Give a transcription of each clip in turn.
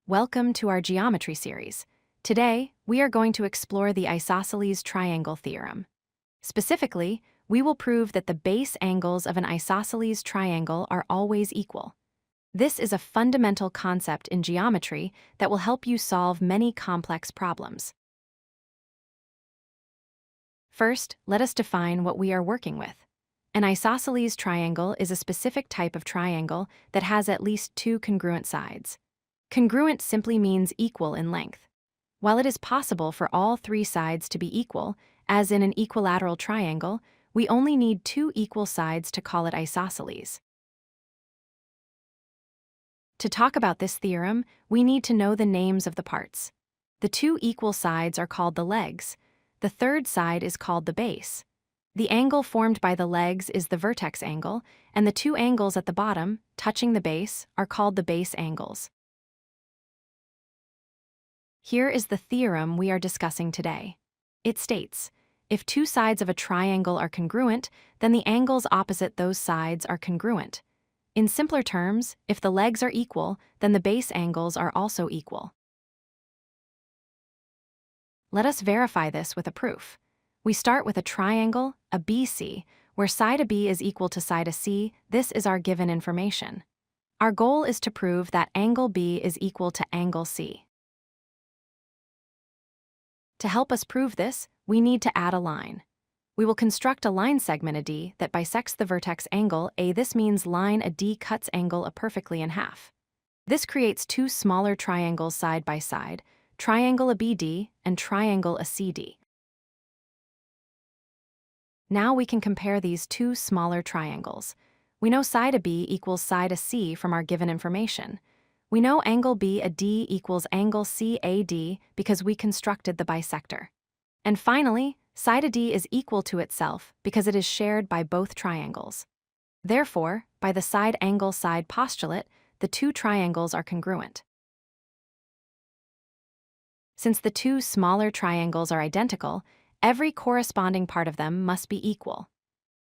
Welcome to our geometry series. Today, we are going to explore the Isosceles Triangle Theorem. Specifically, we will prove that the base angles of an isosceles triangle are always equal. This is a fundamental concept in geometry that will help you solve many complex problems. First, let us define what we are working with. An isosceles triangle is a specific type of triangle that has at least two congruent sides. Congruent simply means equal in length. While it is possible for all three sides to be equal, as in an equilateral triangle, we only need two equal sides to call it isosceles. To talk about this theorem, we need to know the names of the parts. The two equal sides are called the legs. The third side is called the base. The angle formed by the legs is the vertex angle, and the two angles at the bottom, touching the base, are called the base angles. Here is the theorem we are discussing today. It states, if two sides of a triangle are congruent, then the angles opposite those sides are congruent. In simpler terms, if the legs are equal, then the base angles are also equal. Let us verify this with a proof. We start with a triangle, a BC, where side AB is equal to side AC. This is our given information. Our goal is to prove that angle B is equal to angle C. To help us prove this, we need to add a line. We will construct a line segment AD that bisects the vertex angle A. This means line AD cuts angle A perfectly in half. This creates two smaller triangles side by side, triangle ABD and triangle ACD. Now we can compare these two smaller triangles. We know side AB equals side AC from our given information. We know angle B AD equals angle CAD because we constructed the bisector. And finally, side AD is equal to itself because it is shared by both triangles. Therefore, by the side angle side postulate, the two triangles are congruent. Since the two smaller triangles are identical, every corresponding part of them must be equal.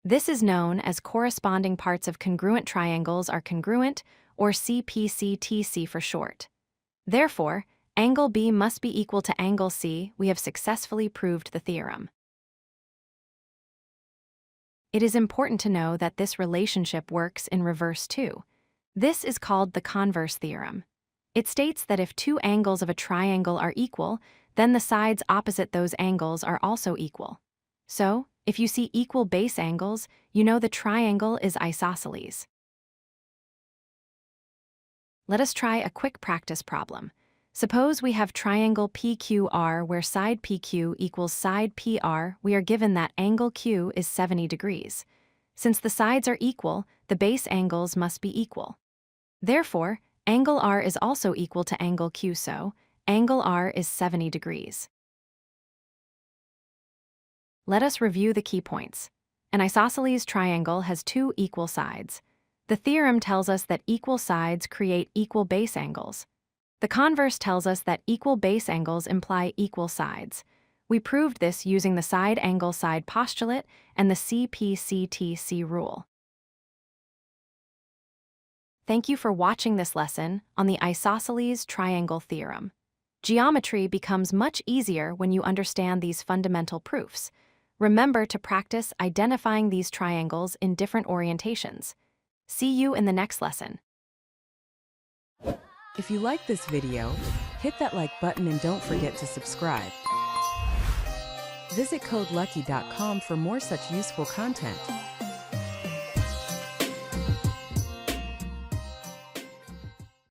This is known as corresponding parts of congruent triangles are congruent, or CPCTC for short. Therefore, angle B must be equal to angle C. We have successfully proved the theorem. It is important to know that this relationship works in reverse too. This is called the Converse Theorem. It states that if two angles of a triangle are equal, then the sides opposite those angles are also equal. So, if you see equal base angles, you know the triangle is isosceles. Let us try a quick practice problem. Suppose we have triangle PQR where side PQ equals side PR. We are given that angle Q is 70 degrees. Since the sides are equal, the base angles must be equal. Therefore, angle R is also equal to angle Q, so angle R is 70 degrees. Let us review the key points. An isosceles triangle has two equal sides. The theorem tells us that equal sides create equal base angles. The converse tells us that equal base angles imply equal sides. We proved this using the side angle side postulate and the CPCTC rule. Thank you for watching this lesson on the Isosceles Triangle Theorem. Geometry becomes much easier when you understand these fundamental proofs. Remember to practice identifying these triangles in different orientations. See you in the next lesson. If you like this video, hit that like button and don't forget to subscribe. Visit codelucky.com for more such useful content.